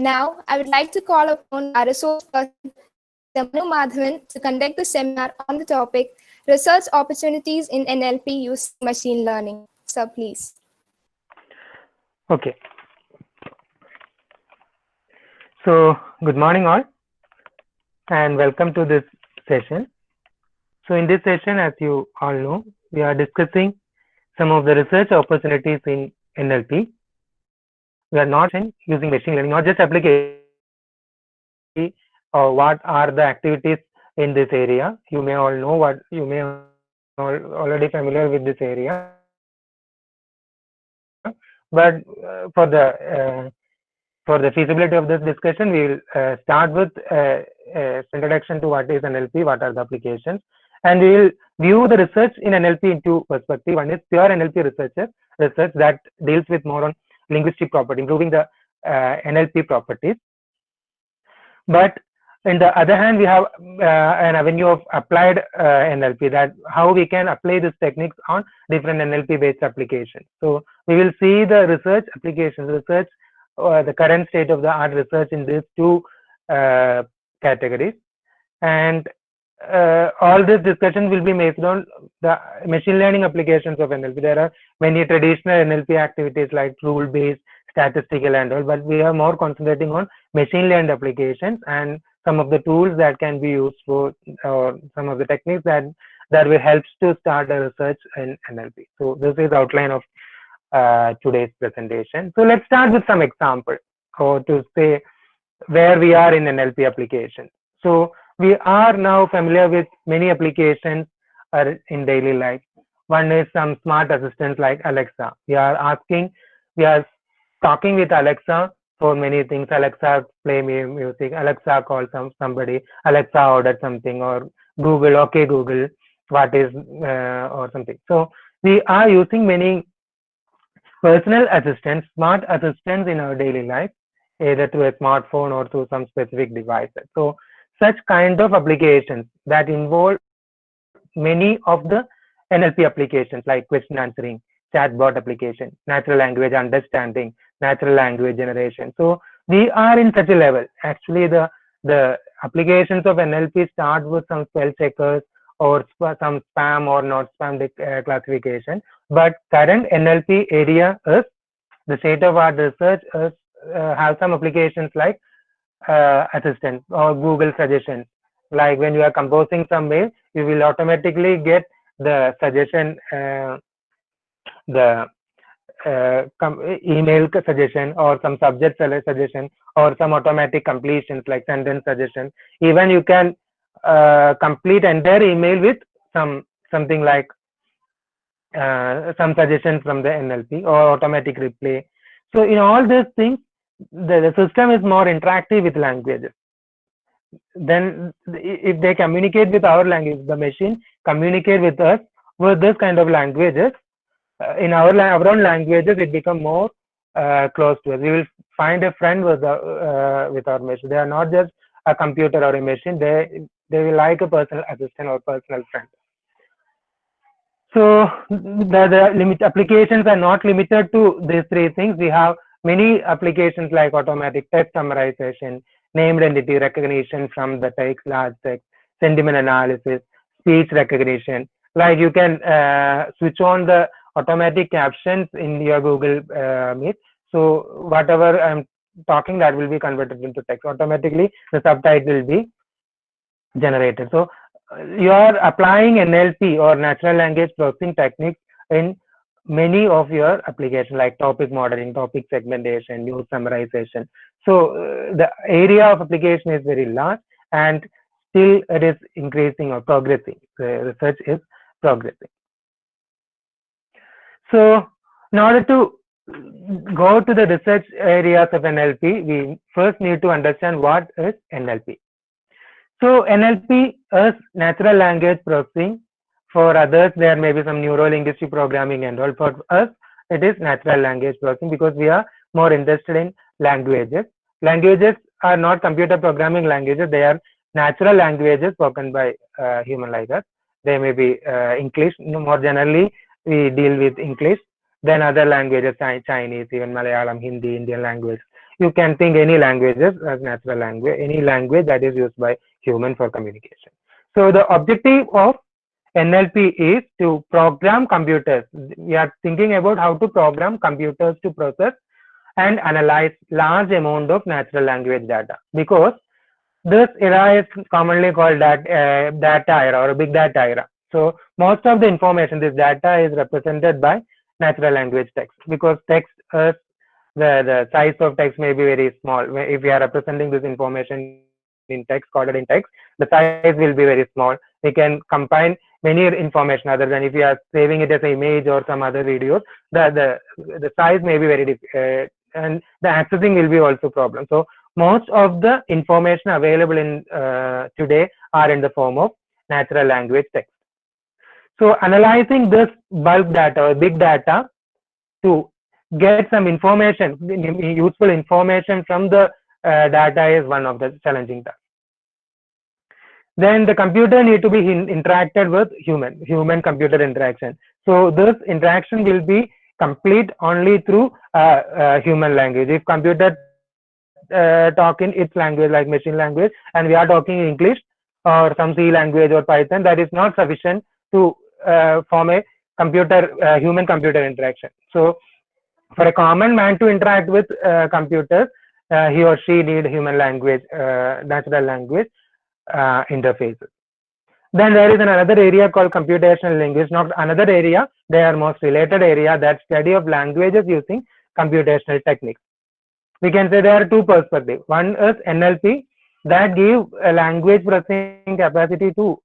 Now, I would like to call upon our resource person, Mr. Manu Madhavan, to conduct the seminar on the topic Research Opportunities in NLP Using Machine Learning. Sir, please. Okay. So, good morning all and welcome to this session. So, in this session, as you all know, we are discussing some of the research opportunities in NLP. We are not using machine learning, not just application, or what are the activities in this area. You may all know what you may already familiar with this area, but for the feasibility of this discussion, we will start with introduction to what is NLP, what are the applications, and we will view the research in NLP in two perspectives. One is pure NLP research that deals with more on linguistic property, improving the NLP properties. But on the other hand, we have an avenue of applied NLP, that how we can apply these techniques on different NLP based applications. So we will see the research applications, the current state of the art research in these two categories, and all this discussion will be based on the machine learning applications of NLP. There are many traditional NLP activities like rule based, statistical and all, but we are more concentrating on machine learned applications and some of the tools that can be used for, or some of the techniques that will help to start a research in NLP. So this is outline of today's presentation. So let's start with some example, or to say where we are in NLP application. So we are now familiar with many applications in daily life. One is some smart assistants like Alexa. We are talking with Alexa for many things. Alexa, play me music. Alexa, call somebody. Alexa, order something. Or Google, okay Google, what is or something. So we are using many personal assistants, smart assistants in our daily life, either through a smartphone or through some specific devices. So such kind of applications that involve many of the NLP applications like question answering, chatbot application, natural language understanding, natural language generation. So we are in such a level. Actually, the applications of NLP start with some spell checkers or some spam or not spam classification. But current NLP area is the state of art research is have some applications like assistant or Google suggestions. Like when you are composing some mail, you will automatically get the suggestion, email suggestion, or some subject suggestion, or some automatic completions like sentence suggestion. Even you can complete entire email with something like some suggestions from the NLP or automatic replay. So in all these things, the system is more interactive with languages. Then if they communicate with our language, the machine communicate with us with this kind of languages. In our own languages, it become more close to us. We will find a friend with our machine. They are not just a computer or a machine. They will like a personal assistant or personal friend. So the applications are not limited to these three things. We have many applications like automatic text summarization, name entity recognition from the text, large text, sentiment analysis, speech recognition. Like you can switch on the automatic captions in your Google Meet. So whatever I'm talking, that will be converted into text automatically. The subtitle will be generated. So you are applying NLP or natural language processing techniques in many of your applications like topic modeling, topic segmentation, news summarization. So the area of application is very large, and still it is increasing or progressing. The research is progressing. So in order to go to the research areas of NLP, we first need to understand what is NLP. So NLP is natural language processing. For others, there may be some neuro-linguistic programming and all. For us, it is natural language processing because we are more interested in languages. Languages are not computer programming languages. They are natural languages spoken by human like us. They may be English. More generally, we deal with English. Then other languages, Chinese, even Malayalam, Hindi, Indian language. you can think any languages as natural language, any language that is used by human for communication. So the objective of NLP is to program computers. We are thinking about how to program computers to process and analyze large amount of natural language data, because this era is commonly called data era or big data era. So most of the information, this data is represented by natural language text, because text is the size of text may be very small. If we are representing this information in text, coded in text, the size will be very small. We can combine many information other than if you are saving it as an image or some other videos. The size may be very and the accessing will be also problem. So most of the information available in today are in the form of natural language text. So analyzing this bulk data or big data to get some information, useful information from the data is one of the challenging tasks. Then the computer need to be interacted with human computer interaction. So this interaction will be complete only through human language. If computer talk in its language like machine language and we are talking in English or some C language or Python, that is not sufficient to form a human computer interaction. So for a common man to interact with computers, he or she need human language, natural language interfaces. Then there is another area called computational linguistics. Not another area, they are most related area, that study of languages using computational techniques. We can say there are two perspectives. One is NLP, that give a language processing capacity to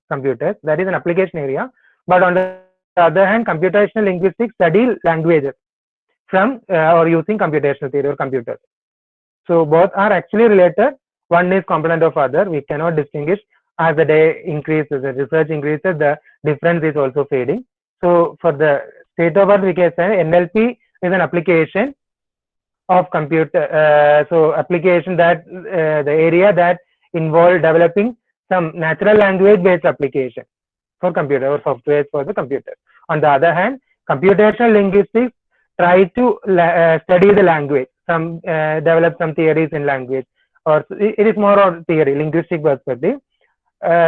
computers. That is an application area. But on the other hand, computational linguistics study languages from or using computational theory or computers. So both are actually related. One is component of other. We cannot distinguish. As the day increases, the research increases, the difference is also fading. So for the state of art, we can say NLP is an application of computer. So application that the area that involve developing some natural language based application for computer or software for the computer. On the other hand, computational linguistics try to study the language, develop some theories in language, or it is more of theory, linguistic perspective.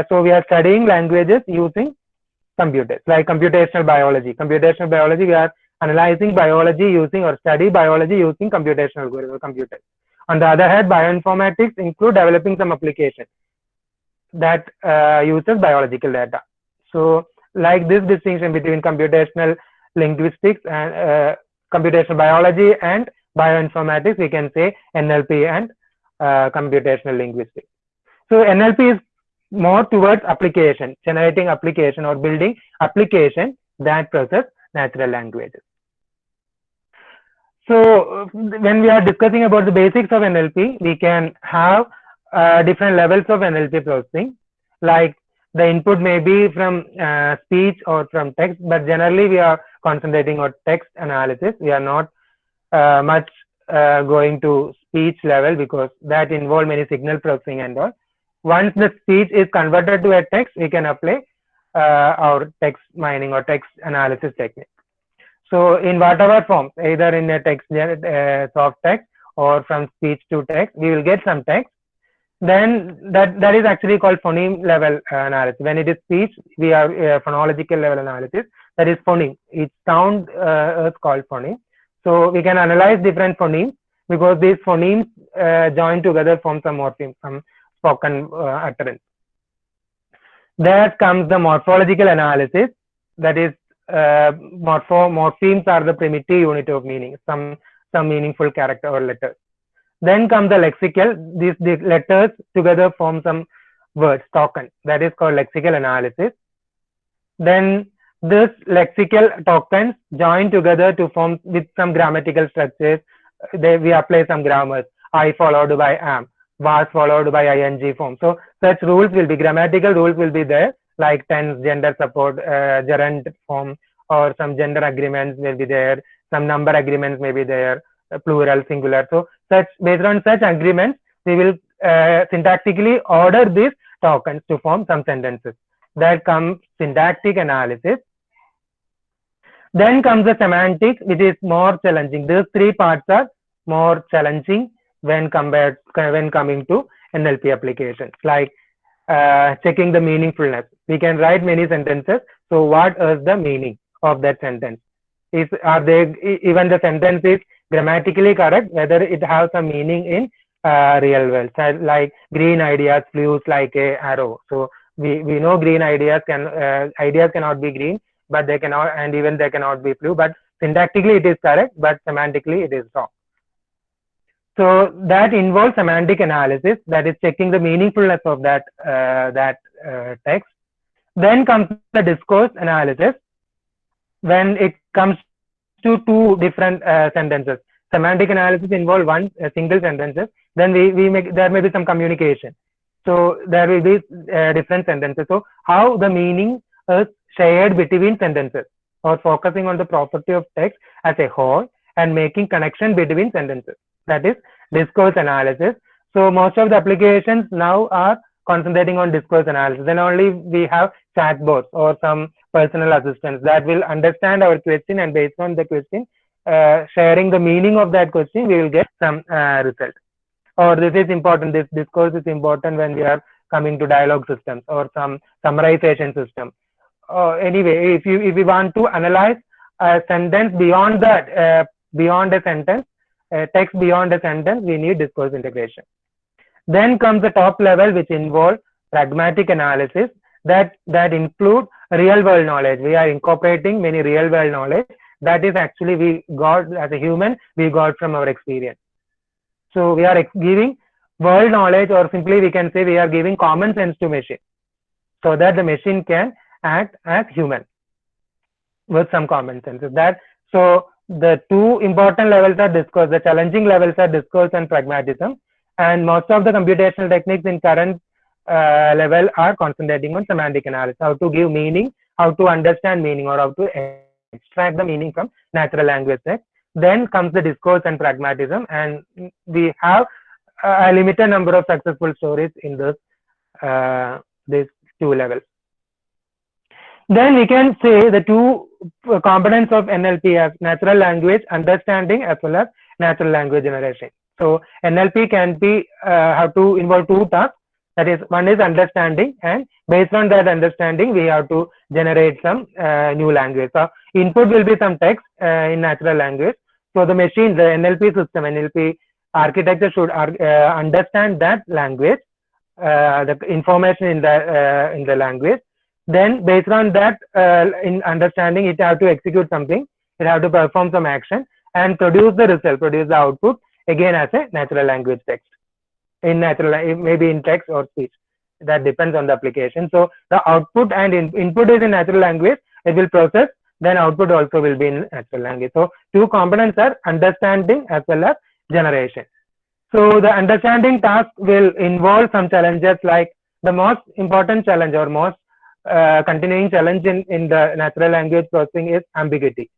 So we are studying languages using computers, like computational biology. Computational biology, we are analyzing biology using or study biology using computational computers. On the other hand, bioinformatics include developing some application that uses biological data. So like this distinction between computational linguistics and computational biology and bioinformatics, we can say NLP and computational linguistics. So NLP is more towards application, generating application or building application that process natural languages. So when we are discussing about the basics of NLP, we can have different levels of NLP processing. Like the input may be from speech or from text, but generally we are concentrating on text analysis. We are not much going to speech level because that involves many signal processing and all. Once the speech is converted to a text, we can apply our text mining or text analysis technique. So in whatever form, either in a text, soft text, or from speech to text, we will get some text. Then that is actually called phoneme level analysis. When it is speech, we are phonological level analysis. That is phoneme. Each sound is called phoneme. So we can analyze different phonemes because these phonemes join together form some morpheme, some spoken utterance. There comes the morphological analysis. That is, morphemes are the primitive unit of meaning, some meaningful character or letters. Then comes the lexical. These letters together form some words, token. That is called lexical analysis. Then this lexical tokens join together to form with some grammatical structures. We apply some grammars. I followed by am, was followed by ing form. So such rules will be, grammatical rules will be there, like tense, gender support, gerund form, or some gender agreements will be there, some number agreements may be there, plural, singular. So based on such agreements, we will syntactically order these tokens to form some sentences. That comes syntactic analysis. Then comes the semantic, which is more challenging. These three parts are more challenging when coming to NLP applications, like checking the meaningfulness. We can write many sentences. So what is the meaning of that sentence? Are they even the sentence is grammatically correct, whether it has a meaning in real world? So, like green ideas flew like a arrow. So we know green ideas cannot be green, but they cannot, and even they cannot be flew. But syntactically it is correct, but semantically it is wrong. So that involves semantic analysis, that is checking the meaningfulness of that text. Then comes the discourse analysis when it comes to two different sentences. Semantic analysis involves one single sentences. Then there may be some communication. So there will be different sentences. So how the meaning is shared between sentences, or focusing on the property of text as a whole and making connection between sentences. That is discourse analysis. So most of the applications now are concentrating on discourse analysis. Then only we have chatbots or some personal assistants that will understand our question, and based on the question, sharing the meaning of that question, we will get some result. Or this is important, this discourse is important when we are coming to dialogue systems or some summarization system. Anyway, if we want to analyze a sentence beyond that, beyond a sentence, text beyond a sentence, we need discourse integration. Then comes the top level, which involves pragmatic analysis that include real world knowledge. We are incorporating many real world knowledge that is actually we got as a human, we got from our experience. So we are giving world knowledge, or simply we can say we are giving common sense to machine, so that the machine can act as human with some common sense. So the two important levels are discourse. The challenging levels are discourse and pragmatism, and most of the computational techniques in current level are concentrating on semantic analysis, how to give meaning, how to understand meaning, or how to extract the meaning from natural language text. Then comes the discourse and pragmatism, and we have a limited number of successful stories in this these two levels. Then we can say the two components of NLP as natural language understanding as well as natural language generation. So NLP can be have to involve two tasks. That is, one is understanding, and based on that understanding, we have to generate some new language. So input will be some text in natural language. So the machine, the NLP system, NLP architecture should understand that language, the information in the language. Then based on that in understanding, it have to execute something. It have to perform some action and produce the result, produce the output again as a natural language text. In natural, maybe in text or speech, that depends on the application. So the output and input is in natural language, it will process, then output also will be in natural language. So two components are understanding as well as generation. So the understanding task will involve some challenges, like the most important challenge or most continuing challenge in the natural language processing is ambiguity,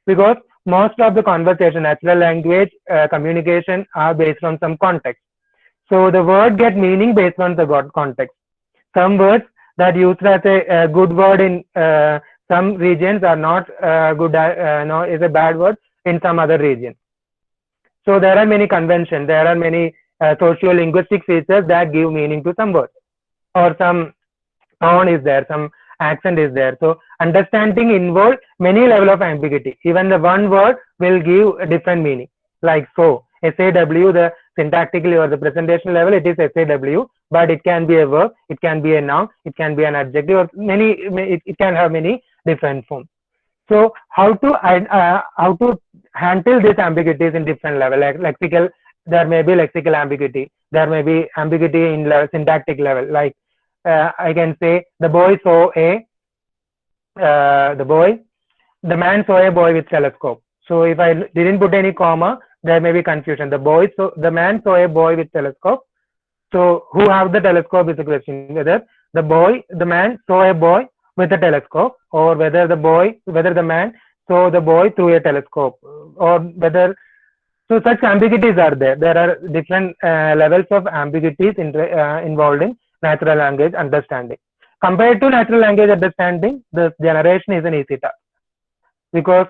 because most of the conversation, natural language communication are based on some context. So the word get meaning based on the context. Some words that used as a good word in some regions are not good, no, is a bad word in some other region. So there are many conventions, there are many socio-linguistic features that give meaning to some words, or some tone is there, some accent is there. So understanding involves many level of ambiguity. Even the one word will give a different meaning. Like so, SAW, the syntactically or the presentation level, it is SAW, but it can be a verb, it can be a noun, it can be an adjective, or it can have many different forms. So how to handle these ambiguities in different level, like lexical, there may be lexical ambiguity, there may be ambiguity in syntactic level. Like I can say the boy saw the man saw a boy with telescope. So if I didn't put any comma, there may be confusion. The man saw a boy with telescope. So who have the telescope is the question. Whether the man saw a boy with a telescope, or whether the man saw the boy through a telescope, or whether. So such ambiguities are there. There are different levels of ambiguities involved in natural language understanding. Compared to natural language understanding, the generation is an easy task, because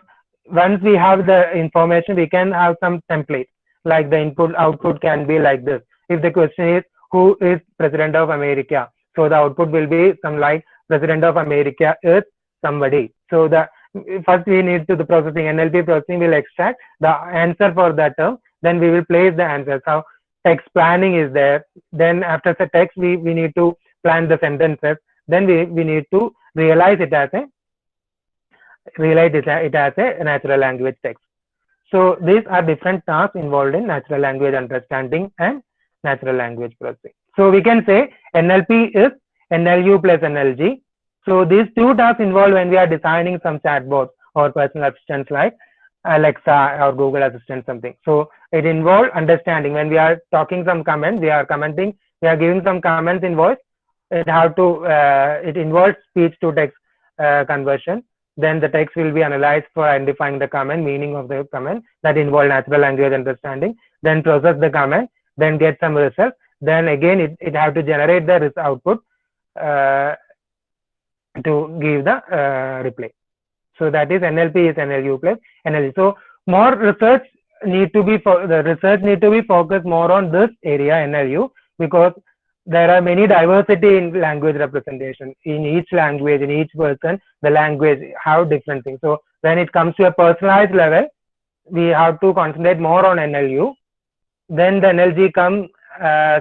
once we have the information, we can have some template. like the input output can be like this. If the question is who is President of America, so the output will be some like President of America is somebody. So the first we need to the processing, NLP processing will extract the answer for that term, then we will place the answer. So text planning is there. Then after the text, we need to plan the sentences. Then we need to realize it as a natural language text. So these are different tasks involved in natural language understanding and natural language processing. So we can say NLP is NLU plus NLG. So these two tasks involved when we are designing some chatbots or personal assistants like Alexa or Google Assistant something. So it involves understanding. When we are talking some comments, we are commenting, we are giving some comments in voice. It involves speech to text conversion. Then the text will be analyzed for identifying the comment, meaning of the comment that involve natural language understanding. Then process the comment, then get some results. Then again it have to generate the output to give the reply. So that is NLP is NLU plus NLG. So more research need to be focused more on this area NLU, because there are many diversity in language representation. In each language, in each person, the language have different things. So when it comes to a personalized level, we have to concentrate more on NLU. Then the NLG come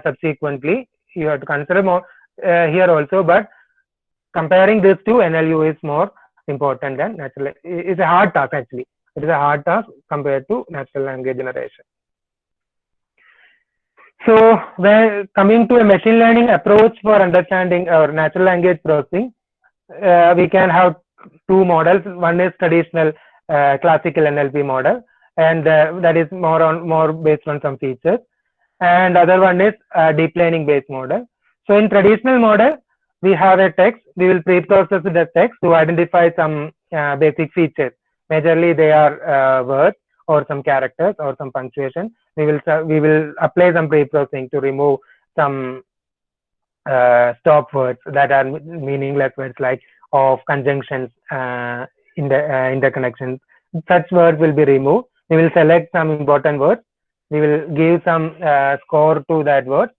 subsequently. You have to consider more here also, but comparing this to NLU is more important than natural. It's a hard task actually. It is a hard task compared to natural language generation. So when coming to a machine learning approach for understanding or natural language processing, we can have two models. One is traditional classical NLP model, and that is more based on some features, and other one is deep learning based model. So in traditional model, we have a text. We will pre-process the text to identify some basic features. Majorly they are words or some characters or some punctuation. We will apply some pre-processing to remove some stop words that are meaningless words like of, conjunctions, interconnections. Such words will be removed. We will select some important words. We will give some score to that word.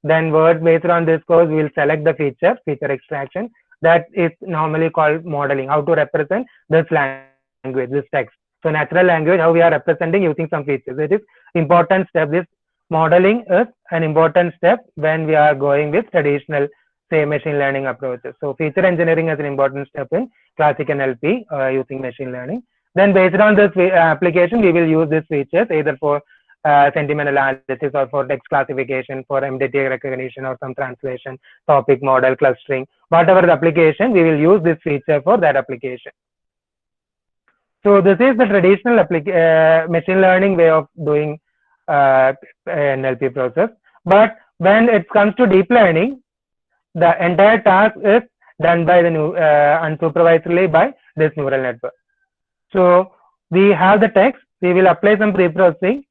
Then words based on this score, we will select the feature extraction. That is normally called modeling, how to represent this language, this text. So natural language, how we are representing using some features. It is important step. This modeling is an important step when we are going with traditional, say, machine learning approaches. So feature engineering is an important step in classic NLP using machine learning. Then based on this application, we will use these features either for sentiment analysis or for text classification, for MDT recognition or some translation, topic model, clustering, whatever the application, we will use this feature for that application. So this is the traditional machine learning way of doing NLP process. But when it comes to deep learning, the entire task is done by the unsupervisedly by this neural network. So we have the text, we will apply some pre-processing,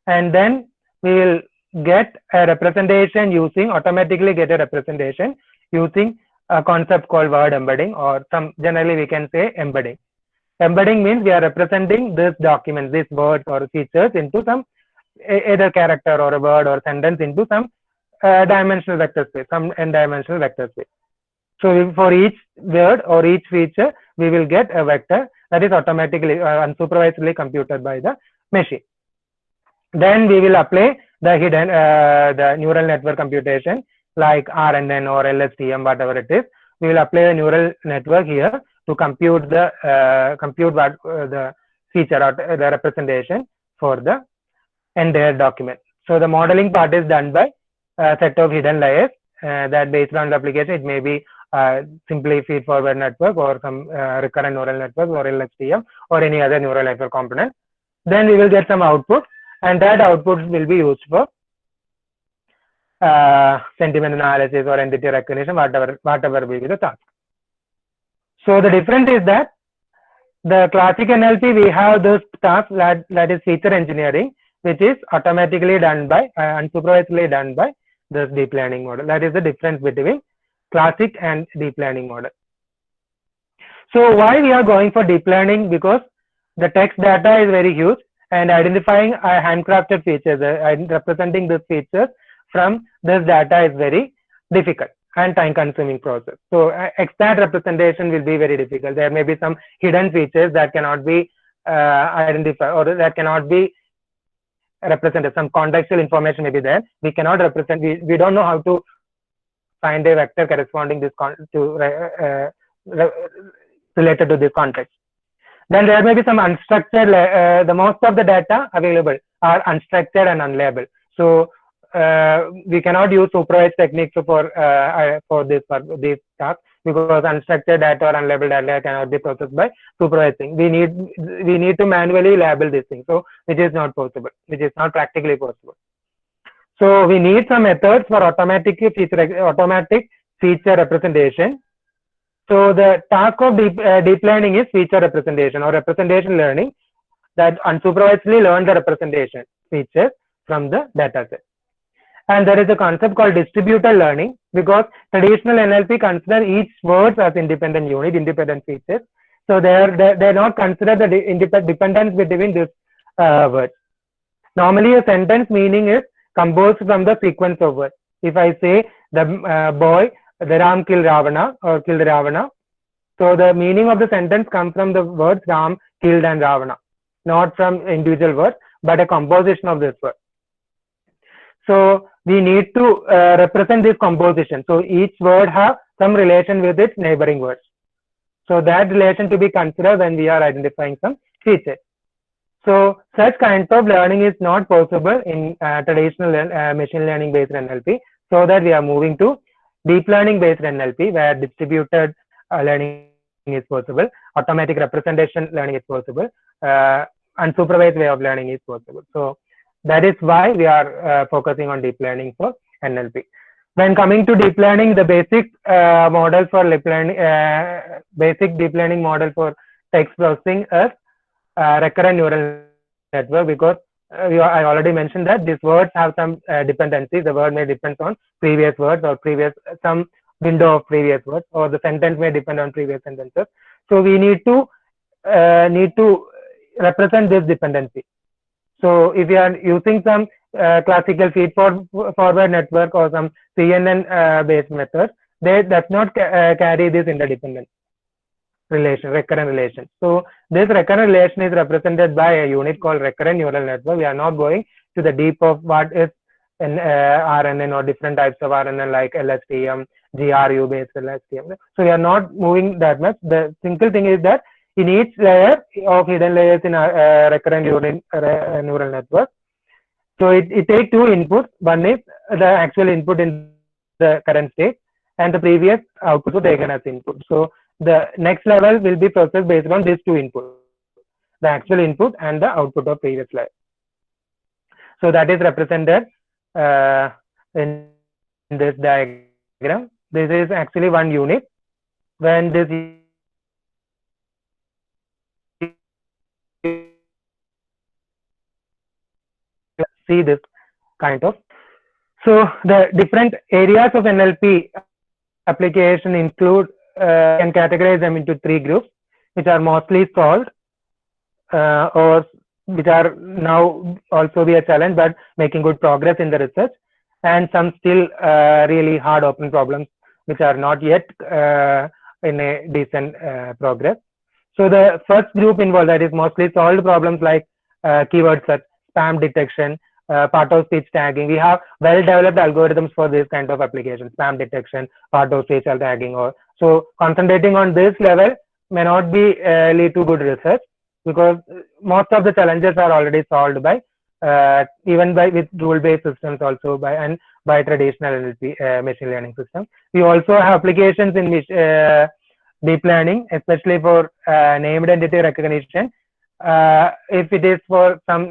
and then we will get a representation automatically get a representation using a concept called word embedding, or generally we can say embedding. Embedding means we are representing this document, these words or features into some either character or a word or sentence into some dimensional vector space, some n-dimensional vector space. So for each word or each feature, we will get a vector that is automatically unsupervisedly computed by the machine. Then we will apply the hidden the neural network computation like RNN or LSTM, whatever it is. We will apply a neural network here to compute the feature or the representation for the entire document. So the modeling part is done by a set of hidden layers that based on the application, it may be simply feed forward network or some recurrent neural network or LSTM or any other neural network component. Then we will get some output, and that output will be used for sentiment analysis or entity recognition, whatever will be the task. So the difference is that the classic NLP, we have this task that is feature engineering, which is automatically done by unsupervisedly done by this deep learning model. That is the difference between classic and deep learning model. So why we are going for deep learning? Because the text data is very huge, and identifying handcrafted features, representing these features from this data is very difficult and time consuming process. So exact representation will be very difficult. There may be some hidden features that cannot be identified, or that cannot be represented. Some contextual information may be there. We cannot represent, we don't know how to find a vector corresponding this related to this context. Then there may be some unstructured, the most of the data available are unstructured and unlabeled. So we cannot use supervised techniques for this task, because unstructured data or unlabeled data cannot be processed by supervising. We need to manually label these things, so which is not possible, which is not practically possible. So we need some methods for automatic feature representation. So the task of deep learning is feature representation or representation learning, that unsupervisedly learn the representation features from the data set. And there is a concept called distributed learning, because traditional NLP consider each word as independent unit, independent features. So they not consider the dependence between these words. Normally, a sentence meaning is composed from the sequence of words. If I say the Ram killed Ravana or killed Ravana, so the meaning of the sentence comes from the words Ram killed and Ravana, not from individual words, but a composition of this word. So we need to represent this composition. So each word have some relation with its neighboring words. So that relation to be considered when we are identifying some features. So such kind of learning is not possible in traditional machine learning based NLP. So that we are moving to deep learning based NLP, where distributed learning is possible, automatic representation learning is possible, unsupervised way of learning is possible. So that is why we are focusing on deep learning for NLP. When coming to deep learning, the basic model for deep learning, basic deep learning model for text processing is recurrent neural network, because I already mentioned that these words have some dependencies. The word may depend on previous words or some window of previous words, or the sentence may depend on previous sentences. So we need to represent this dependency. So if you are using some classical feed-forward network or some CNN based methods, they does not carry this interdependent relation, recurrent relation. So this recurrent relation is represented by a unit called recurrent neural network. We are not going to the deep of what is an RNN or different types of RNN like LSTM, GRU based LSTM. So we are not moving that much. The simple thing is that in each layer of hidden layers in a recurrent neural network, so it takes two inputs. One is the actual input in the current state, and the previous output taken as input. So the next level will be processed based on these two inputs, the actual input and the output of previous layer. So that is represented in this diagram. This is actually one unit. When this see this kind of. So the different areas of NLP application include, can categorize them into three groups, which are mostly solved or which are now also be a challenge but making good progress in the research, and some still really hard open problems which are not yet in a decent progress. So the first group involved, that is mostly solved problems like keyword search, spam detection, part of speech tagging. We have well developed algorithms for this kind of applications, spam detection, part of speech tagging. Or so concentrating on this level may not be lead to good research, because most of the challenges are already solved by even by with rule based systems, also by traditional NLP machine learning systems. We also have applications in which deep learning, especially for named entity recognition. If it is for some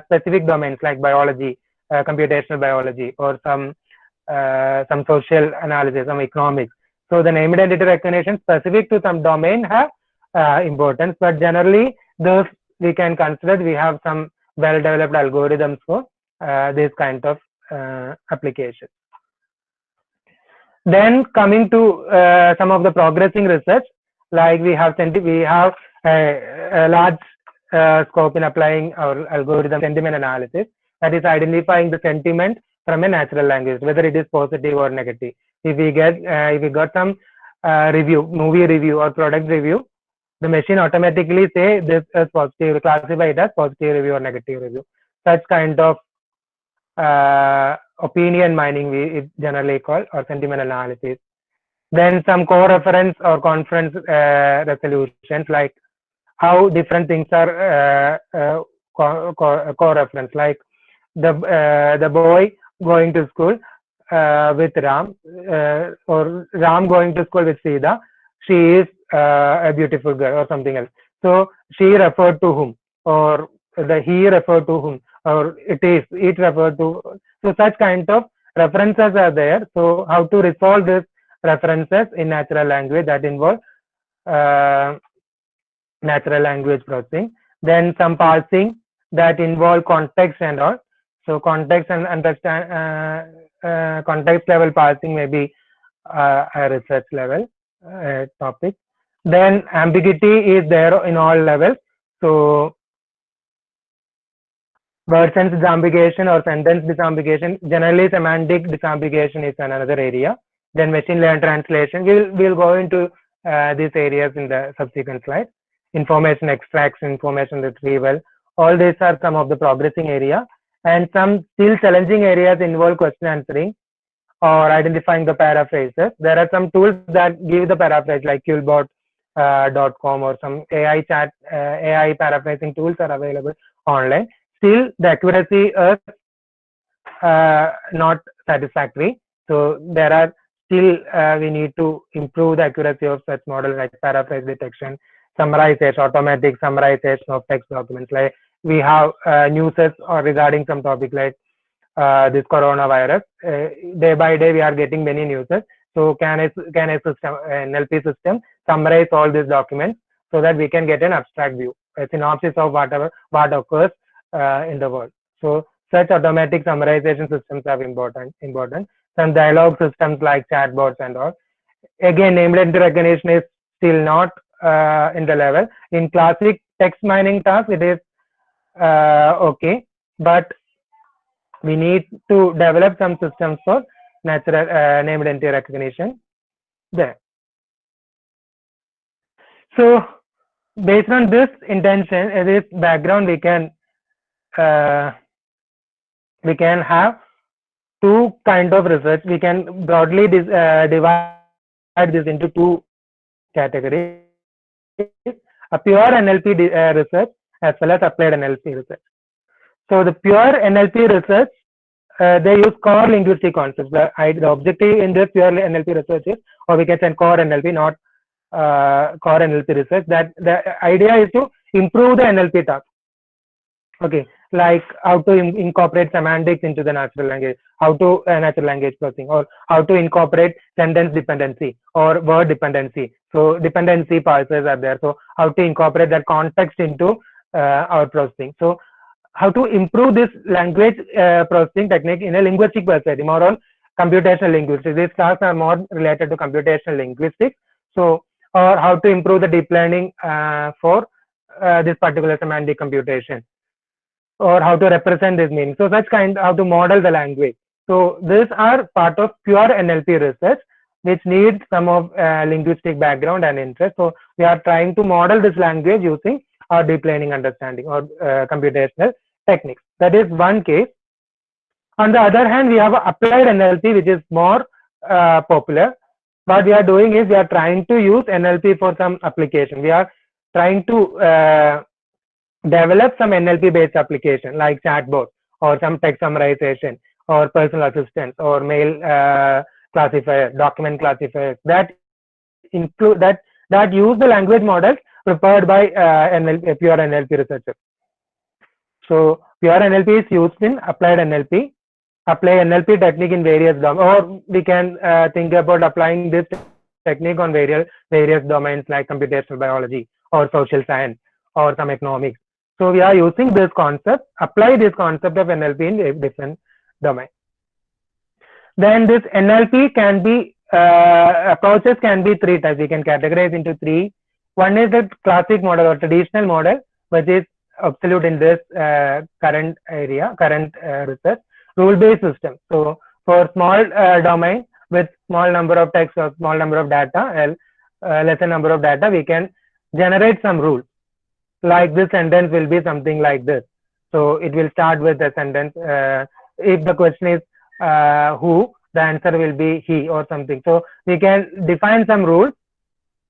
specific domains like biology, computational biology, or some social analysis, some economics. So the named entity recognition specific to some domain have importance, but generally those we can consider we have some well developed algorithms for this kind of application. Then coming to some of the progressing research, like we have a large scope in applying our algorithm sentiment analysis, that is identifying the sentiment from a natural language, whether it is positive or negative. If we got some movie review or product review, the machine automatically say this as positive, classify it as positive review or negative review. Such kind of opinion mining we generally call, or sentiment analysis. Then some co-reference or conference resolutions, like how different things are co-reference, like the boy going to school with Ram, or Ram going to school with Sita. She is a beautiful girl or something else. So she referred to whom, or he referred to whom, or it referred to. So such kind of references are there. So how to resolve these references in natural language, that involve natural language processing. Then some parsing that involve context and all. So context and context level parsing may be a research level topic. Then ambiguity is there in all levels. So word sense disambiguation or sentence disambiguation, generally semantic disambiguation is another area. Then machine learned translation, we'll go into these areas in the subsequent slide. Information extraction, information retrieval, all these are some of the progressing area. And some still challenging areas involve question answering or identifying the paraphrases. There are some tools that give the paraphrase, like QBot.com or some AI chat, AI paraphrasing tools are available online. Still, the accuracy is not satisfactory. So there are still we need to improve the accuracy of such models, like paraphrase detection, summarization, automatic summarization of text documents. Like we have news or regarding some topic like this coronavirus. Day by day we are getting many news. So can a system, NLP system, summarize all these documents so that we can get an abstract view, a synopsis of what occurs in the world. So such automatic summarization systems are important. Some dialogue systems like chatbots and all. Again, named entity recognition is still not in the level. In classic text mining tasks, it is okay, but we need to develop some systems for natural named entity recognition there. So based on this intention, this background, we can have two kind of research. We can broadly divide this into two categories: a pure NLP research as well as applied NLP research. So the pure NLP research, they use core linguistic concepts. The objective in this pure NLP research is, or we can say core NLP, not core NLP research, that the idea is to improve the NLP task. Okay, like how to incorporate semantics into the natural language, how to natural language processing, or how to incorporate sentence dependency or word dependency. So dependency parsers are there. So how to incorporate that context into our processing. So how to improve this language processing technique in a linguistic perspective, more on computational linguistics. These tasks are more related to computational linguistics. So, or how to improve the deep learning for this particular semantic computation, or how to represent this meaning. So such kind, how to model the language. So these are part of pure NLP research, which needs some of linguistic background and interest. So we are trying to model this language using our deep learning understanding or computational techniques. That is one case. On the other hand, we have applied NLP, which is more popular. What we are doing is we are trying to use NLP for some application. We are trying to develop some NLP based application like chatbot or some text summarization or personal assistance or mail classifier, document classifiers that include that use the language models prepared by pure NLP researchers. So pure NLP is used in applied NLP. Apply NLP technique in various domains, or we can think about applying this technique on various domains like computational biology or social science or some economics. So we are using this concept, apply this concept of NLP in different domains. Then this NLP can be, approaches can be three types. We can categorize into three. One is the classic model or traditional model, which is obsolete in this current research, rule-based system. So for small domain with small number of text or small number of data, lesser number of data, we can generate some rules. Like this sentence will be something like this. So it will start with a sentence. If the question is who, the answer will be he or something. So we can define some rules,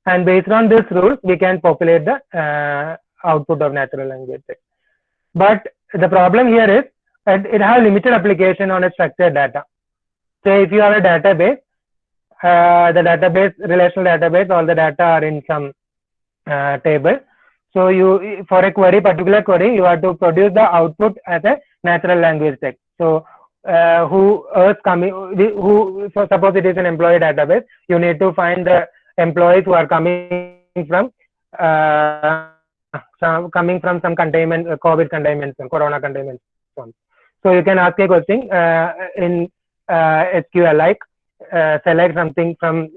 and based on this rules, we can populate the output of natural language text. But the problem here is that it has limited application on a structured data. So if you have a database, the database, relational database, all the data are in some table. So you, for a query, particular query, you have to produce the output as a natural language text. So who is coming, who, so suppose it is an employee database, you need to find the employees who are coming from some containment, COVID containment, corona containment. So you can ask a question in SQL like select something from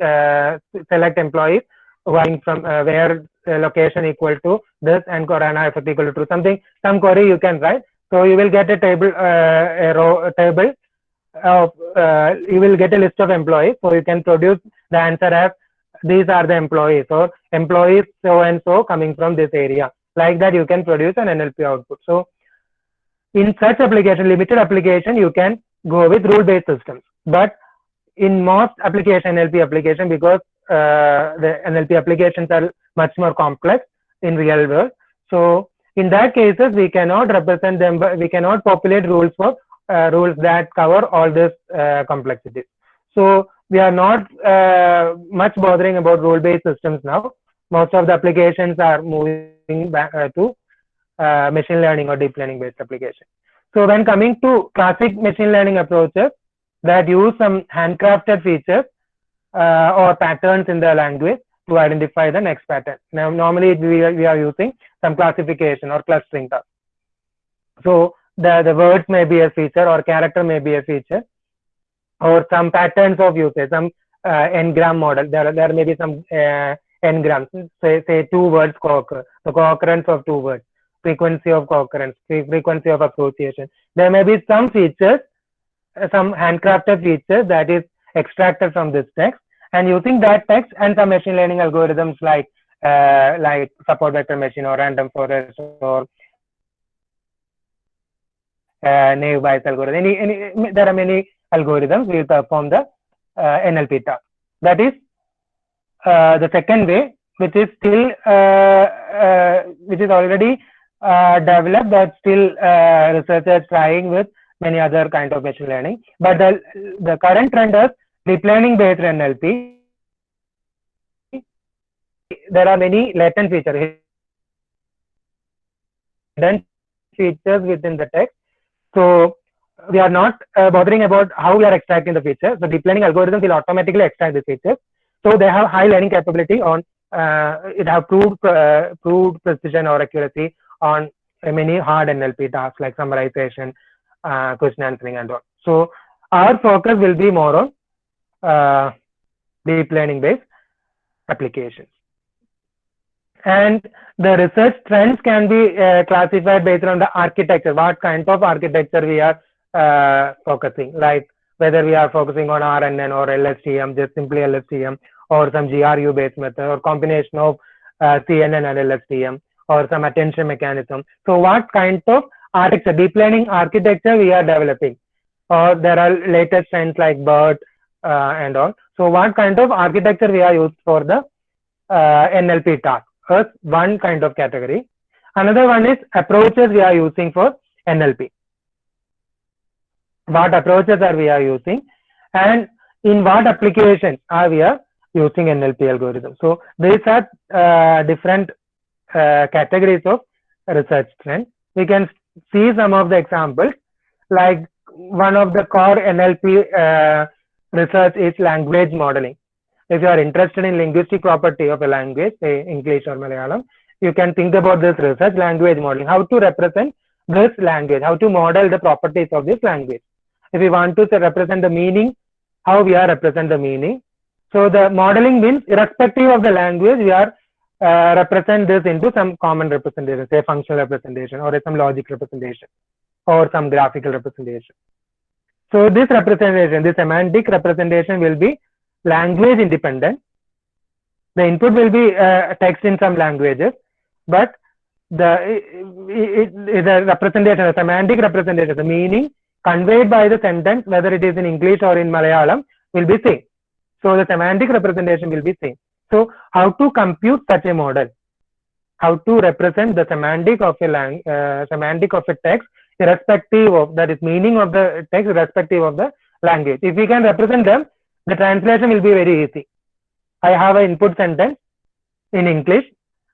select employees who are from where location equal to this and corona effect equal to true, something, some query you can write. So you will get a table, a row table of you will get a list of employees. So you can produce the answer as these are the employees, or employees so and so coming from this area. Like that, you can produce an NLP output. So in such application, limited application, you can go with rule-based systems. But in most application, NLP application, because the NLP applications are much more complex in real world. So in that cases, we cannot represent them, but we cannot populate rules for rules that cover all this complexities. So we are not much bothering about rule-based systems now. Most of the applications are moving back to machine learning or deep learning based application. So when coming to classic machine learning approaches that use some handcrafted features or patterns in the language to identify the next pattern. Now, normally we are using some classification or clustering tasks. So the words may be a feature, or character may be a feature, or some patterns of usage, some n-gram model. There may be some n-grams, say two words co-occur, the co-occurrence of two words, frequency of co-occurrence, frequency of association. There may be some features, some handcrafted features that is extracted from this text, and using that text and some machine learning algorithms like support vector machine or random forest or naive Bayes algorithm. There are many algorithms will perform the NLP task. That is the second way, which is still which is already developed, but still researchers trying with many other kind of machine learning. But the current trend is deep learning based NLP. There are many latent features, hidden features within the text. So we are not bothering about how we are extracting the features. The deep learning algorithms will automatically extract the features. So they have high learning capability on it have proved precision or accuracy on many hard NLP tasks like summarization, question answering, and all. So our focus will be more on deep learning based applications. And the research trends can be classified based on the architecture, what kind of architecture we are focusing, like whether we are focusing on RNN or LSTM, just simply LSTM, or some GRU based method, or combination of CNN and LSTM, or some attention mechanism. So what kind of architecture, deep learning architecture we are developing, or there are latest trends like BERT and all. So what kind of architecture we are used for the NLP task? First, one kind of category. Another one is approaches we are using for NLP. What approaches are we are using, and in what applications are we are using NLP algorithms. So these are different categories of research trends. We can see some of the examples, like one of the core NLP research is language modeling. If you are interested in linguistic property of a language, say English or Malayalam, you can think about this research, language modeling, how to represent this language, how to model the properties of this language. If we want to represent the meaning, how we are represent the meaning. So the modeling means irrespective of the language, we are represent this into some common representation, say functional representation or some logic representation or some graphical representation. So this representation, this semantic representation will be language independent. The input will be text in some languages, but the representation, the semantic representation, the meaning conveyed by the sentence, whether it is in English or in Malayalam, will be same. So the semantic representation will be same. So how to compute such a model? How to represent the semantic of a text, irrespective of that is meaning of the text, irrespective of the language. If we can represent them, the translation will be very easy. I have an input sentence in English.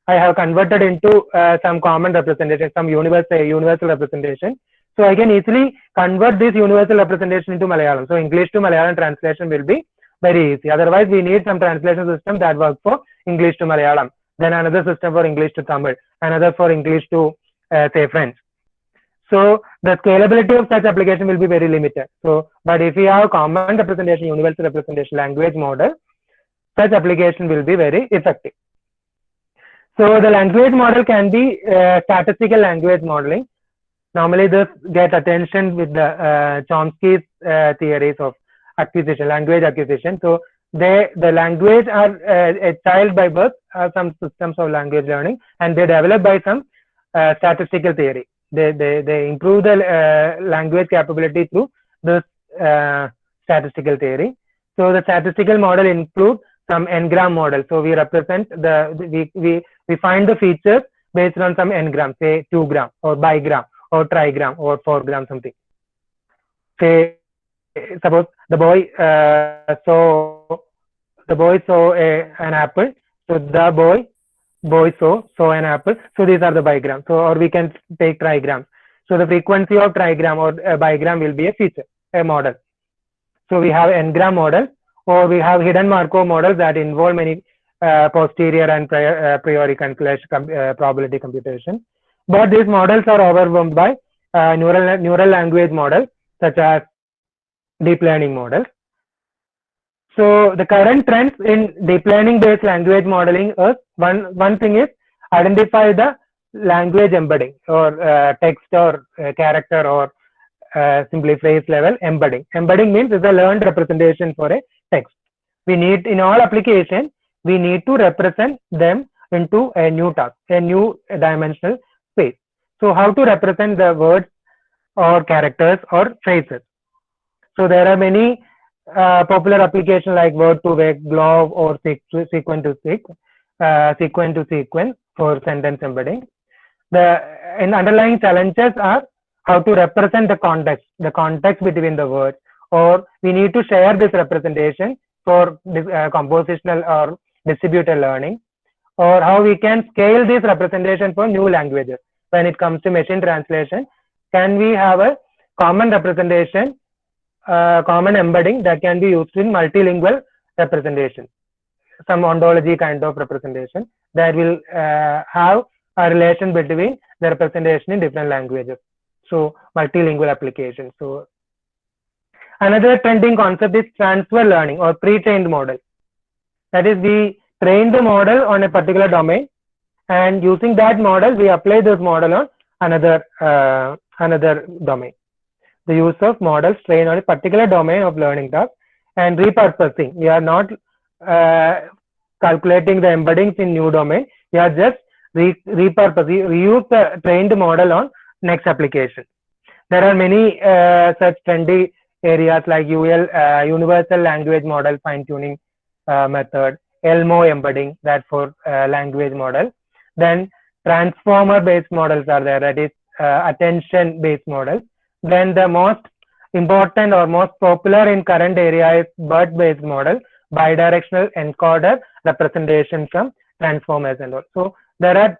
I have converted into some common representation, some universal representation. So I can easily convert this universal representation into Malayalam. So English to Malayalam translation will be very easy. Otherwise, we need some translation system that works for English to Malayalam, then another system for English to Tamil, another for English to say French. So the scalability of such application will be very limited. So, but if we have common representation, universal representation, language model, such application will be very effective. So the language model can be statistical language modeling. Normally this get attention with the Chomsky's theories of acquisition, language acquisition. So the language are a child by birth are some systems of language learning, and they developed by some statistical theory. They improve the language capability through this statistical theory. So the statistical model includes some n-gram model. So we represent we find the features based on some n-gram, say 2 gram or bigram or trigram or 4 gram something. Say suppose the boy saw an apple. So the boy saw an apple. So these are the bigrams. So or we can take trigrams. So the frequency of trigram or bigram will be a feature, a model. So we have n-gram model, or we have hidden Markov models that involve many posterior and priori calculation, probability computation. But these models are overwhelmed by neural language models such as deep learning models. So the current trends in deep learning based language modeling is one thing is identify the language embedding or text or character or simply phrase level embedding. Embedding means is a learned representation for a text. We need in all applications we need to represent them into a new task, a new dimensional space. So how to represent the words or characters or phrases? So there are many popular applications like word to vec, glob, or sequence to sequence for sentence embedding. The underlying challenges are how to represent the context between the words, or we need to share this representation for compositional or distributed learning, or how we can scale this representation for new languages. When it comes to machine translation, can we have a common representation, common embedding that can be used in multilingual representation, some ontology kind of representation that will have a relation between the representation in different languages. So multilingual application. So another trending concept is transfer learning or pre-trained model. That is, we train the model on a particular domain, and using that model, we apply this model on another domain. The use of models trained on a particular domain of learning task and repurposing. We are not calculating the embeddings in new domain. We are just repurposing. We use the trained model on next application. There are many such trendy areas like Universal Language Model Fine-Tuning method, ELMO embedding, that for language model. Then transformer-based models are there, that is attention-based models. Then the most important or most popular in current area is BERT-based model, bidirectional encoder representation from transformers and all. So there are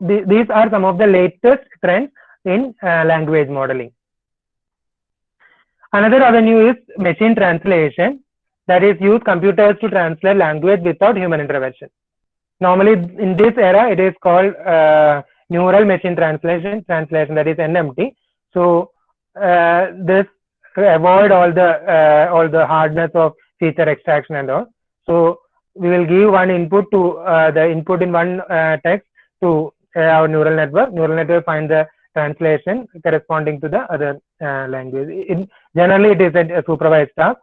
these are some of the latest trends in language modeling. Another avenue is machine translation, that is use computers to translate language without human intervention. Normally in this era it is called neural machine translation, that is NMT. So this avoid all the hardness of feature extraction and all. So we will give one input to the input in one text to our neural network. Neural network find the translation corresponding to the other language. Generally, it is a supervised task.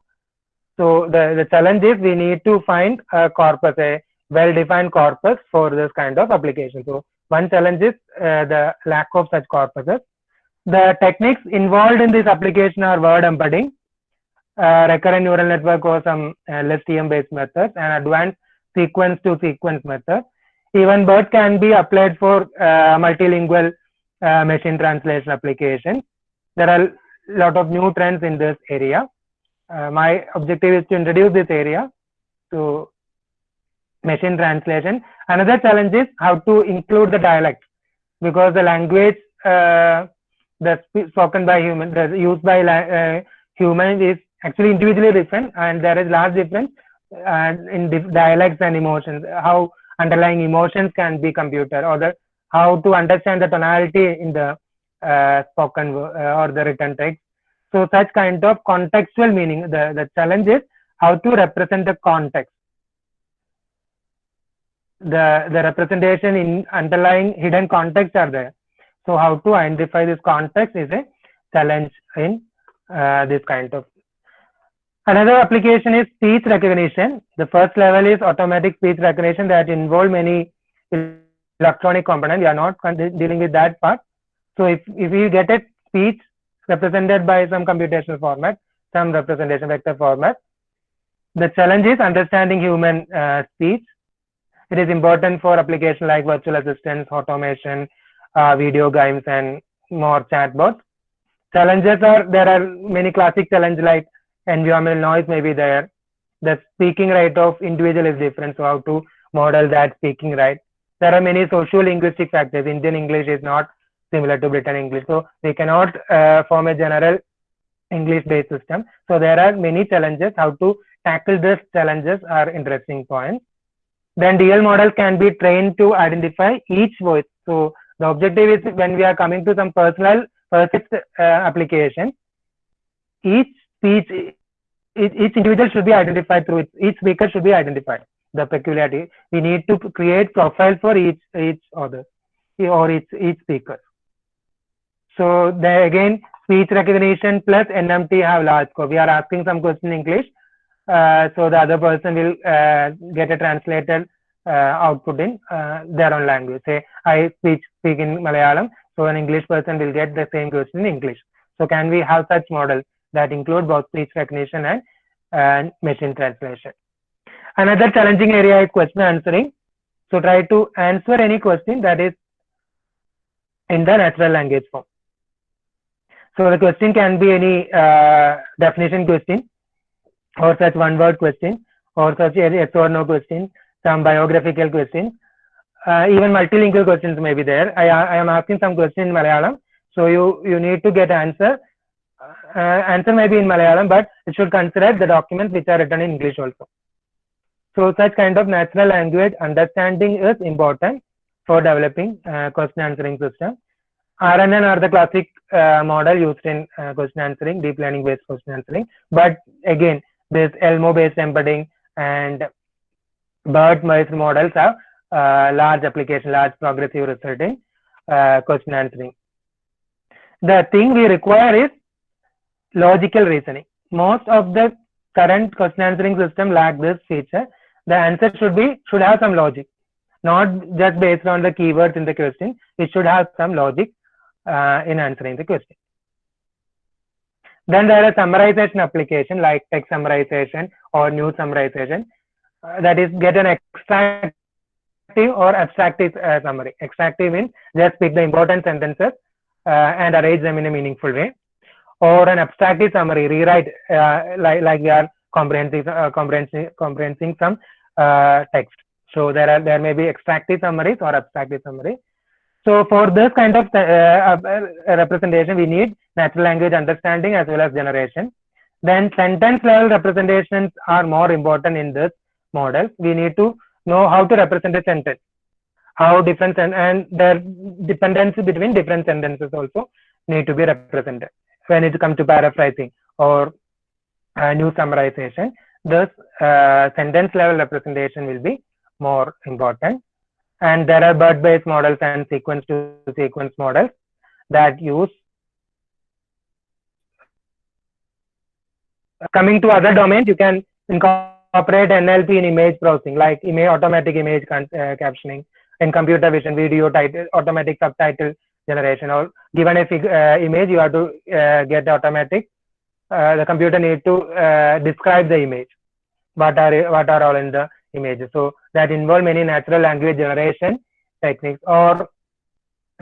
So the challenge is we need to find a corpus, a well-defined corpus for this kind of application. So one challenge is the lack of such corpuses. The techniques involved in this application are word embedding, recurrent neural network or some LSTM based methods, and advanced sequence to sequence methods. Even BERT can be applied for multilingual machine translation applications. There are a lot of new trends in this area. My objective is to introduce this area to machine translation. Another challenge is how to include the dialect, because the language that's spoken by human, that's used by human is actually individually different, and there is large difference in dialects and emotions. How underlying emotions can be computed, or how to understand the tonality in the spoken or the written text. So such kind of contextual meaning, the challenge is how to represent the context. The representation in underlying hidden context are there. So how to identify this context is a challenge in this kind of. Another application is speech recognition. The first level is automatic speech recognition that involve many electronic components. We are not dealing with that part. So if you get a speech represented by some computational format, some representation vector format, the challenge is understanding human speech. It is important for applications like virtual assistants, automation, video games, and more chatbots. Challenges are, there are many classic challenges like environmental noise may be there. The speaking rate of individual is different, so how to model that speaking rate. There are many socio-linguistic factors. Indian English is not similar to Britain English, so we cannot form a general English-based system. So there are many challenges. How to tackle these challenges are interesting points. Then DL models can be trained to identify each voice. So the objective is when we are coming to some personal application, each speech, each individual should be identified through it. Each speaker should be identified. The peculiarity, we need to create profile for each other or each speaker. So there again, speech recognition plus NMT have large scope. We are asking some question in English, so the other person will get a translated output in their own language. Say I speak in Malayalam, so an English person will get the same question in English. So can we have such models that include both speech recognition and machine translation? Another challenging area is question answering. So try to answer any question that is in the natural language form. So the question can be any definition question, or such one word question, or such yes or no question, some biographical questions, even multilingual questions may be there. I am asking some question in Malayalam, so you need to get answer. Answer may be in Malayalam, but it should consider the documents which are written in English also. So such kind of natural language understanding is important for developing question answering system. RNN are the classic model used in question answering, deep learning based question answering. But again, this Elmo based embedding and BERT based models have large application, large progressive result in question answering. The thing we require is logical reasoning. Most of the current question answering system lack this feature. The answer should have some logic, not just based on the keywords in the question. It should have some logic in answering the question. Then there are summarization application like text summarization or news summarization. That is, get an extractive or abstractive summary. Extractive means just pick the important sentences and arrange them in a meaningful way. Or an abstractive summary, rewrite like we are comprehending some text. So there may be extractive summaries or abstractive summaries. So for this kind of representation, we need natural language understanding as well as generation. Then sentence level representations are more important in this model. We need to know how to represent a sentence, how different and their dependency between different sentences also need to be represented. When it comes to paraphrasing or new summarization, this sentence level representation will be more important. And there are BERT based models and sequence to sequence models that use. Coming to other domains, you can incorporate NLP in image browsing, like automatic image captioning, in computer vision, video title, automatic subtitle generation, or given a image, you have to get automatic. The computer need to describe the image. What are all in the images? So that involve many natural language generation techniques, or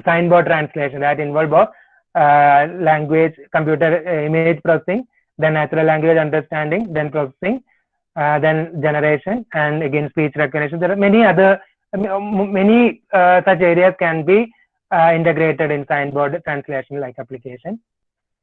signboard translation that involve both language, computer image processing, then natural language understanding, then processing, then generation, and again speech recognition. There are many other such areas can be integrated in signboard translation like application.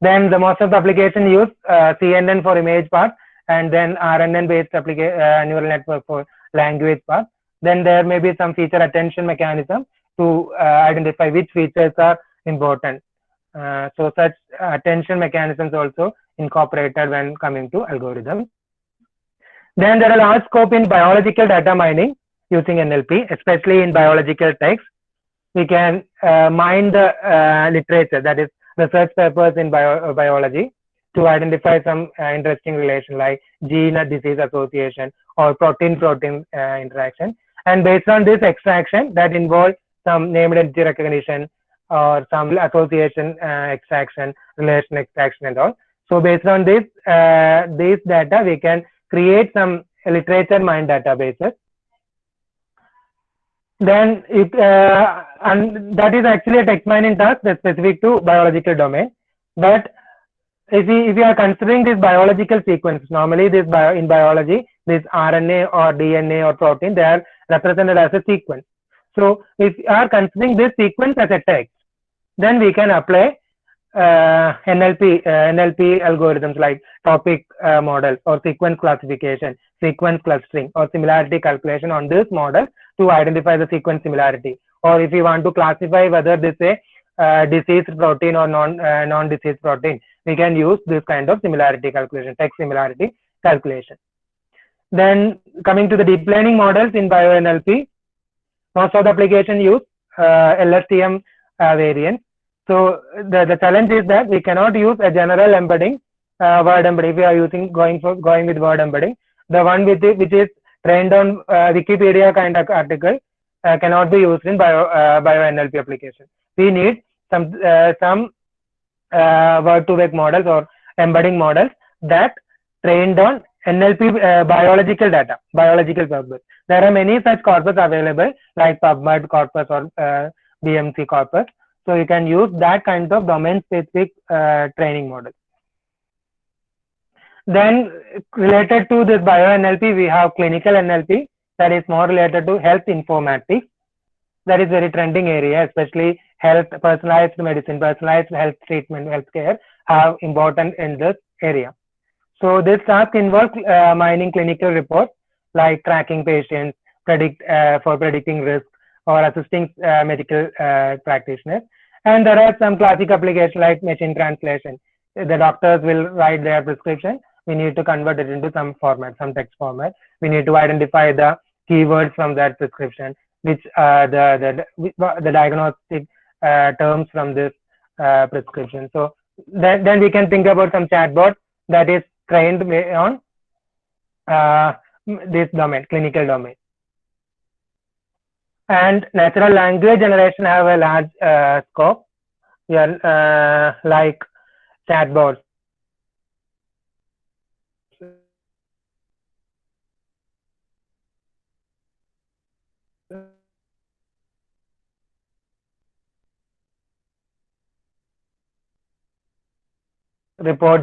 Then the most of the application use CNN for image part, and then RNN based neural network for language part. Then there may be some feature attention mechanism to identify which features are important. So such attention mechanisms also incorporated when coming to algorithms. Then there are large scope in biological data mining using NLP, especially in biological text. We can mine the literature, that is research papers in biology, to identify some interesting relation like gene disease association or protein-protein interaction. And based on this extraction that involves some named entity recognition or some association extraction, relation extraction and all. So based on this data, we can create some literature mined databases. Then and that is actually a text mining task that's specific to biological domain. But if you are considering this biological sequence, normally in biology, this RNA or DNA or protein, they are represented as a sequence. So if you are considering this sequence as a text, then we can apply NLP algorithms like topic models or sequence classification, sequence clustering, or similarity calculation on this model to identify the sequence similarity. Or if you want to classify whether this is a diseased protein or non-diseased protein, we can use this kind of similarity calculation, text similarity calculation. Then coming to the deep learning models in BioNLP, most of the application use LSTM variants. So the challenge is that we cannot use a general embedding, word embedding. If we are going with word embedding, the one which is trained on Wikipedia kind of article cannot be used in BioNLP application. We need some word-to-vec models or embedding models that trained on NLP biological data, biological purpose. There are many such corpus available like PubMed corpus or BMC corpus. So you can use that kind of domain-specific training model. Then related to this BioNLP, we have clinical NLP that is more related to health informatics. That is very trending area, especially health, personalized medicine, personalized health treatment, healthcare have important in this area. So this task involves mining clinical reports like tracking patients, for predicting risk, or assisting medical practitioners. And there are some classic applications like machine translation. The doctors will write their prescription. We need to convert it into some format, some text format. We need to identify the keywords from that prescription, which the diagnostic terms from this prescription. So then we can think about some chatbot that is trained on this domain, clinical domain. And natural language generation have a large scope. Yeah, like chatbots. Report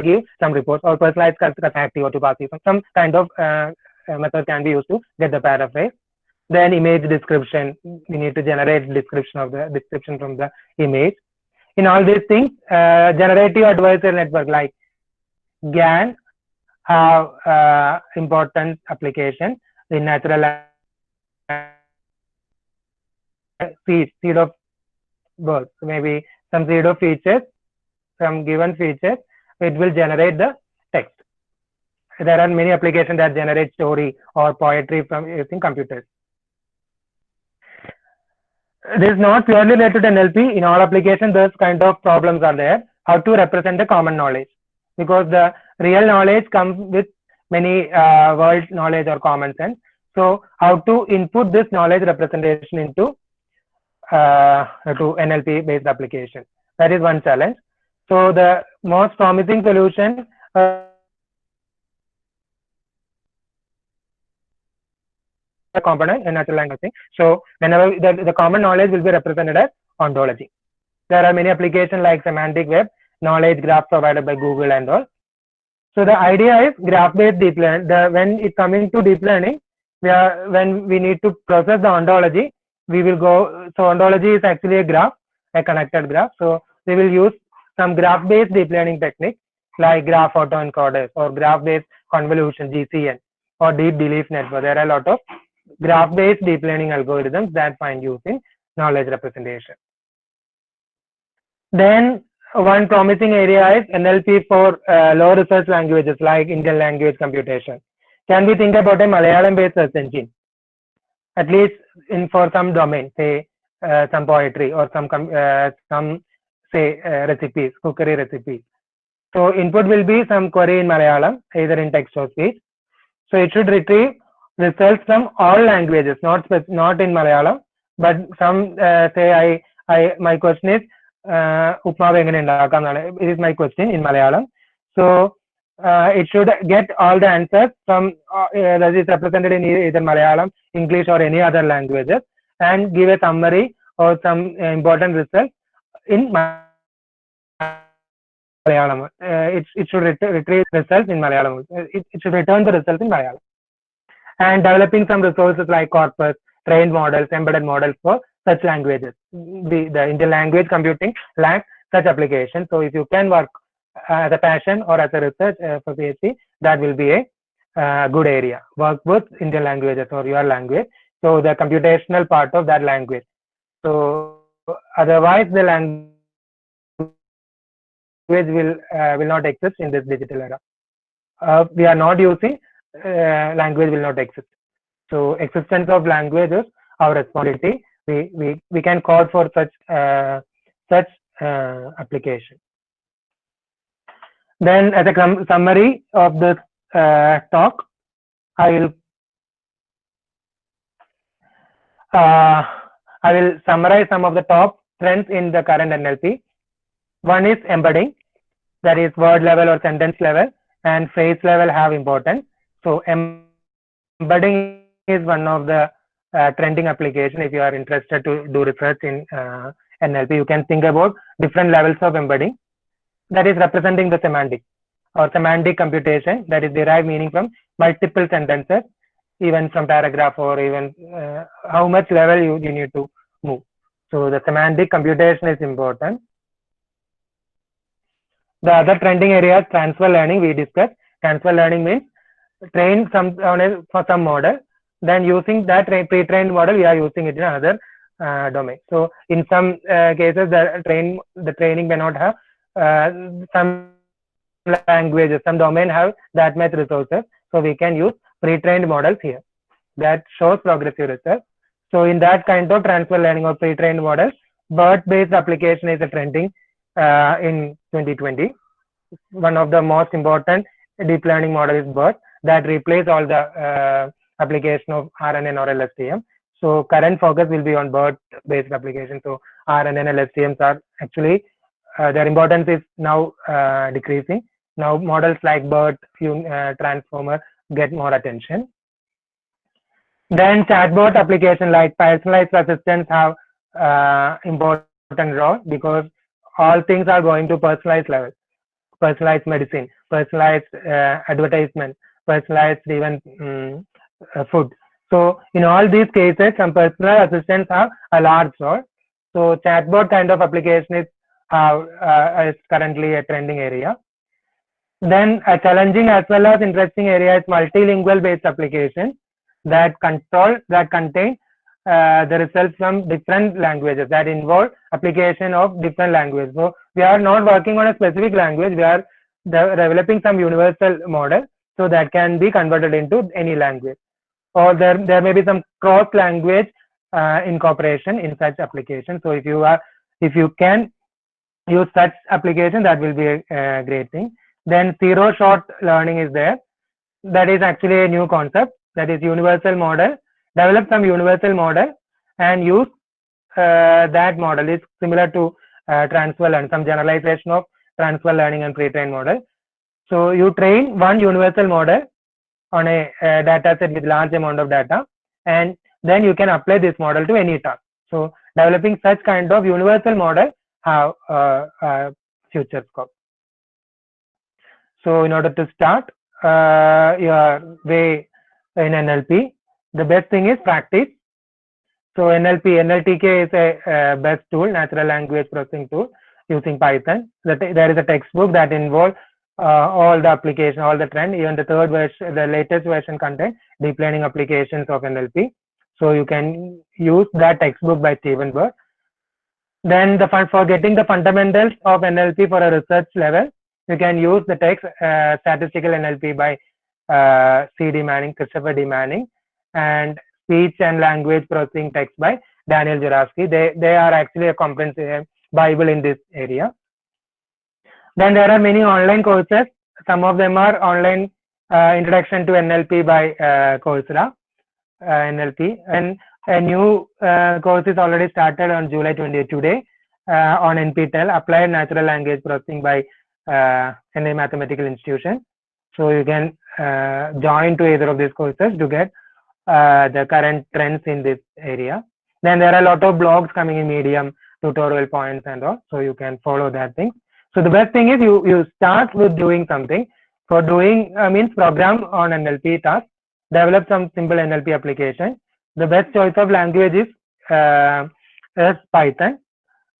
give some reports, or personalized active or to passive, some kind of method can be used to get the paraphrase. Then image description, we need to generate description from the image. In all these things, generative adversarial network like GAN have important application in natural seed of birth, maybe some seed of features some given features, it will generate the text. There are many applications that generate story or poetry from using computers. This is not purely related to NLP. In all applications, those kind of problems are there. How to represent the common knowledge, because the real knowledge comes with many world knowledge or common sense. So how to input this knowledge representation into to NLP based application. That is one challenge. So the most promising solution component in natural language. So whenever the common knowledge will be represented as ontology. There are many applications like semantic web, knowledge graph provided by Google and all. So the idea is graph-based deep learning. When it coming to deep learning, when we need to process the ontology, we will go. So ontology is actually a graph, a connected graph. So we will use some graph-based deep learning technique like graph autoencoders or graph-based convolution (GCN) or deep belief network. There are a lot of graph-based deep learning algorithms that find use in knowledge representation. Then one promising area is NLP for low research languages like Indian language computation. Can we think about a Malayalam-based search engine? At least for some domain, say some poetry or some recipes, cookery recipes. So input will be some query in Malayalam, either in text or speech. So it should retrieve results from all languages, not in Malayalam, but some say my question is it is my question in Malayalam. So it should get all the answers from that is represented in either Malayalam, English or any other languages, and give a summary or some important results in Malayalam. It should retrieve results in Malayalam. It should return the results in Malayalam. And developing some resources like corpus, trained models, embedded models for such languages. The Indian language computing lacks such applications. So if you can work as a passion or as a research for PhD, that will be a good area. Work with Indian languages or your language. So the computational part of that language. So otherwise the language will not exist in this digital era. We are not using language will not exist. So existence of language is our responsibility. We can call for such application. Then as a summary of this talk, I will summarize some of the top trends in the current NLP. One is embedding, that is word level or sentence level, and phrase level have importance. So embedding is one of the trending application. If you are interested to do research in NLP, you can think about different levels of embedding. That is representing the semantic or semantic computation, that is derived meaning from multiple sentences, even from paragraph or even how much level you need to move. So the semantic computation is important. The other trending area is transfer learning. We discussed transfer learning means train for some model, then using that pre-trained model we are using it in another domain. So in some cases the training may not have some languages, some domain have that much resources, so we can use pre-trained models here. That shows progressive research. So in that kind of transfer learning or pre-trained models, BERT-based application is a trending in 2020. One of the most important deep learning model is BERT, that replace all the application of RNN or LSTM. So current focus will be on BERT-based application. So RNN and LSTMs are actually their importance is now decreasing. Now models like BERT, Transformer get more attention. Then chatbot application like personalized assistants have important role, because all things are going to personalized level. Personalized medicine, personalized advertisement, personalized even food. So in all these cases, some personal assistants have a large role. So chatbot kind of application is currently a trending area. Then a challenging as well as interesting area is multilingual based application that contain the results from different languages that involve application of different languages. So we are not working on a specific language, we are developing some universal model so that can be converted into any language, or there may be some cross language incorporation in such application. So if you can use such application, that will be a great thing. Then zero shot learning is there. That is actually a new concept, that is universal model. Develop some universal model and use that model. Is similar to transfer learning, some generalization of transfer learning and pre-trained model. So you train one universal model on a data set with large amount of data, and then you can apply this model to any task. So developing such kind of universal model have future scope. So in order to start your way in NLP, the best thing is practice. So NLTK is a best tool, natural language processing tool using Python. There is a textbook that involves all the application, all the trend, even the third version, the latest version contain deep learning applications of NLP. So you can use that textbook by Stephen Bird. Then for getting the fundamentals of NLP for a research level, you can use the text Statistical NLP by C.D. Manning, Christopher D. Manning, and Speech and Language Processing text by Daniel Jurafsky. They are actually a comprehensive Bible in this area. Then there are many online courses. Some of them are online Introduction to NLP by Coursera, NLP, and a new course is already started on July 20 today on NPTEL, Applied Natural Language Processing by NA Mathematical Institution. So you can join to either of these courses to get the current trends in this area. Then there are a lot of blogs coming in Medium, tutorial points and all, so you can follow that thing. So the best thing is you start with doing something. For doing means program on NLP task, develop some simple NLP application. The best choice of language is Python.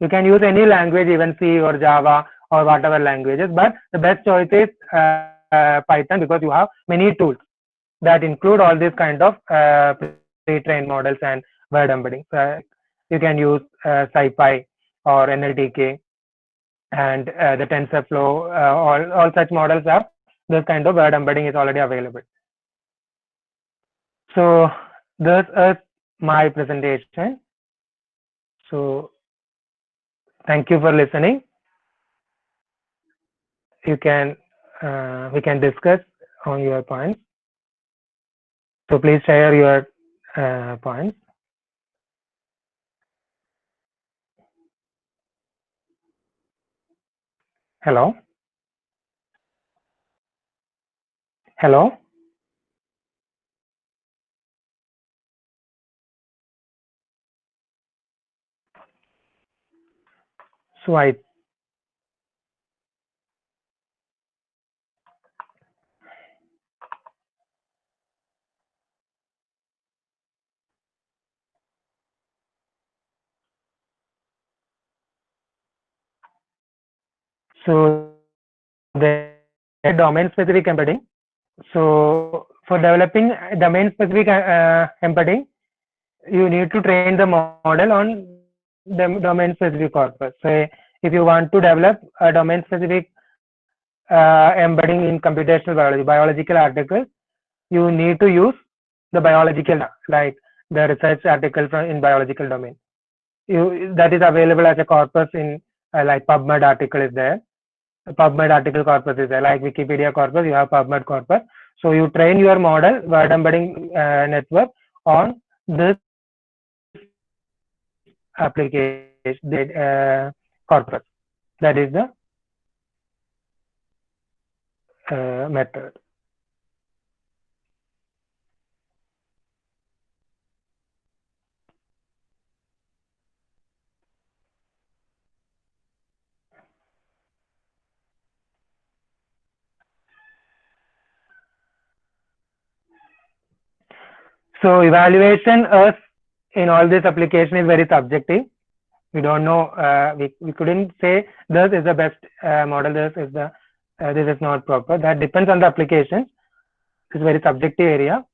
You can use any language, even C or Java or whatever languages, but the best choice is Python, because you have many tools that include all these kind of pre-trained models and word embedding. So you can use SciPy or NLTK and the TensorFlow. All such models have this kind of word embedding is already available. So this is my presentation. So thank you for listening. You can we can discuss on your points. So please share your points. Hello. Hello. So the domain specific embedding. So for developing domain specific embedding, you need to train the model on the domain specific corpus. So if you want to develop a domain specific embedding in computational biological articles, you need to use the biological, like the research article in biological domain. That is available as a corpus in like PubMed article is there. PubMed article corpus is there, like Wikipedia corpus, you have PubMed corpus. So you train your model, word embedding network on this application corpus. That is the method. So evaluation in all this application is very subjective. We don't know. We couldn't say this is the best model. This is not proper. That depends on the application. It's very subjective area.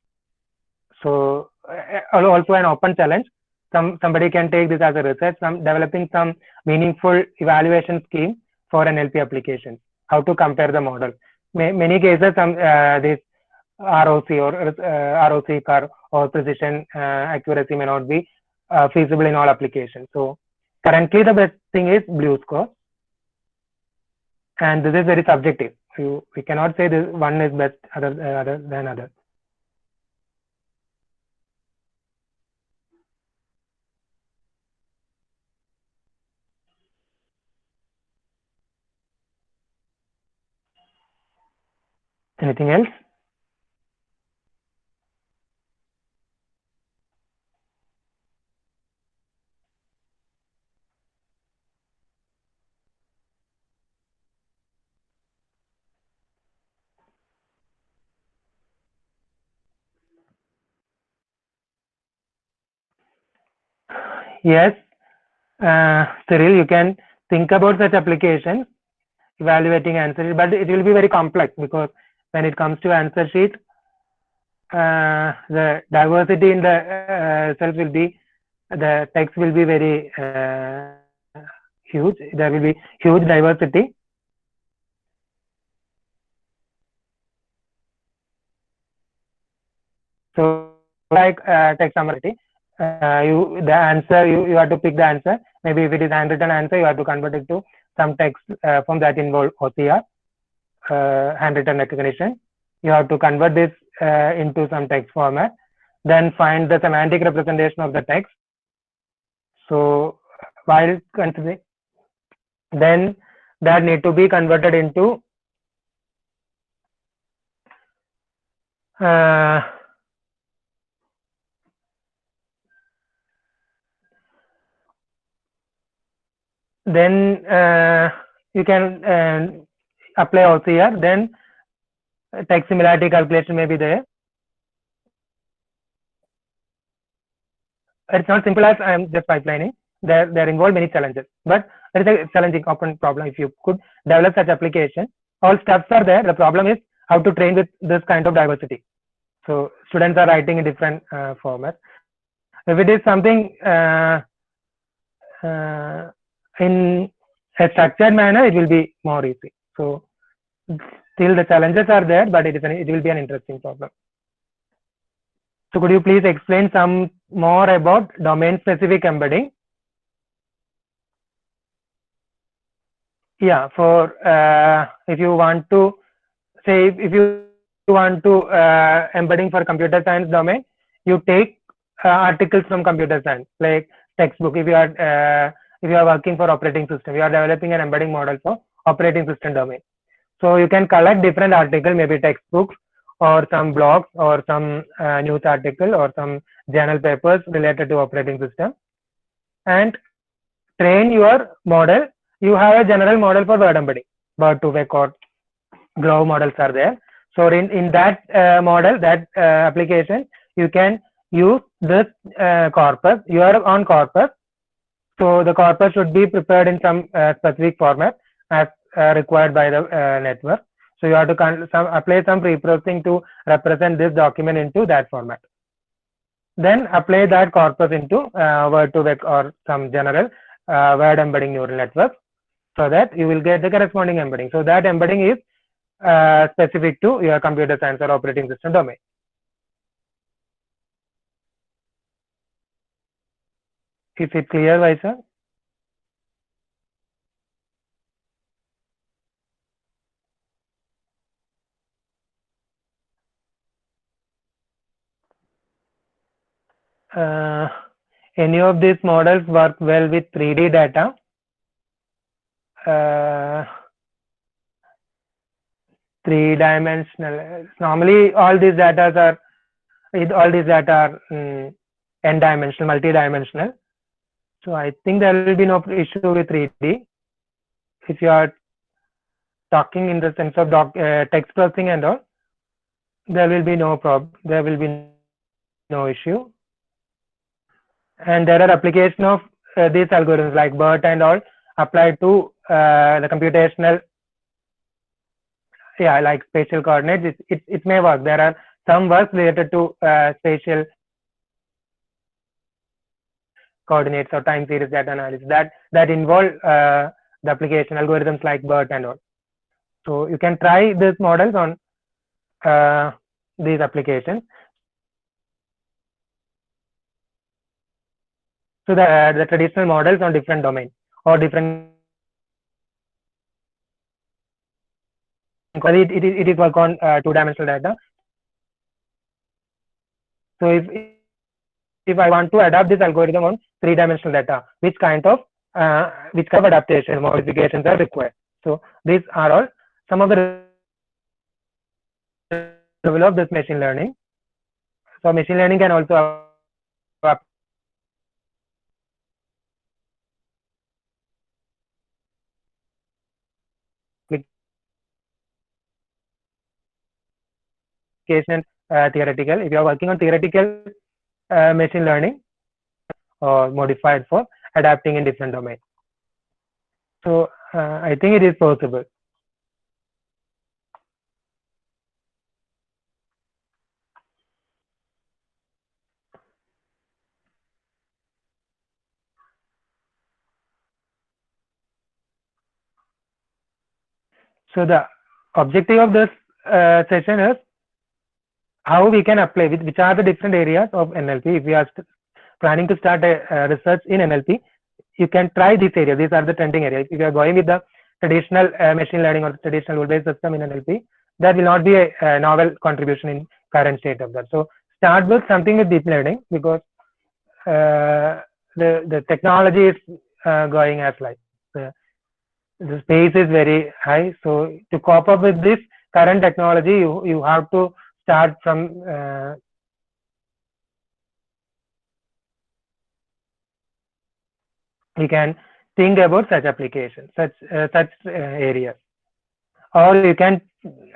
So also an open challenge. somebody can take this as a research, developing some meaningful evaluation scheme for NLP applications. How to compare the model. Many cases, this ROC or precision accuracy may not be feasible in all applications. So currently the best thing is BlueScore, and this is very subjective. We cannot say this one is best other than other. Anything else? Yes, Cyril, you can think about such applications, evaluating answer sheet, but it will be very complex because when it comes to answer sheet, the diversity in the self will be, the text will be very huge. There will be huge diversity. So like text summary, the answer you have to pick the answer. Maybe if it is handwritten answer, you have to convert it to some text form that involve OCR, handwritten recognition. You have to convert this into some text format, then find the semantic representation of the text. So while considering, then that need to be converted into then you can apply OCR, then text similarity calculation may be there. It's not simple as I am just pipelining. There involve many challenges, but there is a challenging open problem. If you could develop such application, all steps are there. The problem is how to train with this kind of diversity. So students are writing in different formats. If it is something in a structured manner, it will be more easy. So still the challenges are there, but it will be an interesting problem. So could you please explain some more about domain specific embedding? Yeah, for if you want to say, if you want to embedding for computer science domain, you take articles from computer science like textbook. If you are working for operating system, you are developing an embedding model for operating system domain. So you can collect different articles, maybe textbooks or some blogs or some news article or some journal papers related to operating system, and train your model. You have a general model for word embedding, Bird2Vec or Glove models are there. So in that model, that application, you can use this corpus, your own corpus. So the corpus should be prepared in some specific format as required by the network. So you have to apply some pre-processing to represent this document into that format. Then apply that corpus into Word2Vec or some general word embedding neural network, so that you will get the corresponding embedding. So that embedding is specific to your computer science or operating system domain. Is it clear, Vaisa? Any of these models work well with 3D data? Three-dimensional. Normally, all these data are n-dimensional, multi-dimensional. So I think there will be no issue with 3D. If you are talking in the sense of text processing and all, there will be no problem. There will be no issue. And there are applications of these algorithms like BERT and all applied to the computational, like spatial coordinates. It may work. There are some works related to spatial coordinates or time series data analysis that involve the application algorithms like BERT and all. So you can try these models on these applications. So the traditional models on different domains or different, it is work on two-dimensional data. So if I want to adapt this algorithm on three-dimensional data, which kind of adaptation modifications are required. So these are all some of the develop this machine learning. So machine learning can also application theoretical. If you are working on theoretical machine learning or modified for adapting in different domains. So I think it is possible. So the objective of this session is how we can apply, which are the different areas of NLP. If we are planning to start a research in NLP, you can try this area. These are the trending areas. If you are going with the traditional machine learning or traditional rule-based system in NLP, that will not be a novel contribution in current state of that. So start with something with deep learning, because the technology is going as like the space is very high. So to cope up with this current technology, you have to start from you can think about such applications, such areas, or you can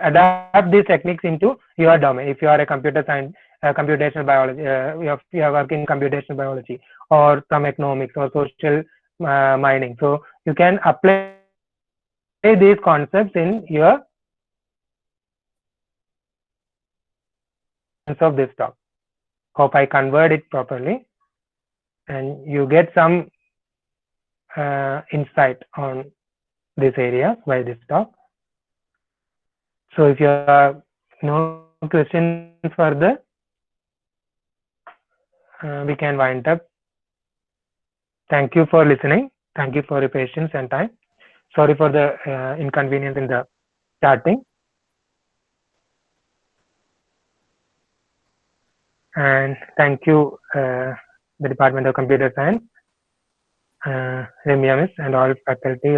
adapt these techniques into your domain. If you are a computer science, computational biology, you are working in computational biology, or some economics or social mining. So you can apply these concepts in your of this talk. Hope I convert it properly and you get some insight on this area by this talk. So if you have no questions further, we can wind up. Thank you for listening. Thank you for your patience and time. Sorry for the inconvenience in the starting. And thank you, the Department of Computer Science, Ramya Miss, and all faculty.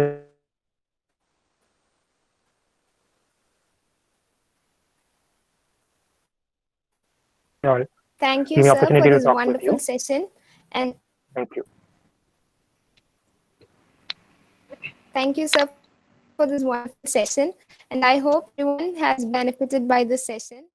All. Thank you, Give me sir, opportunity for to this talk with wonderful you. session. And Thank you. thank you, sir, for this wonderful session. And I hope everyone has benefited by this session.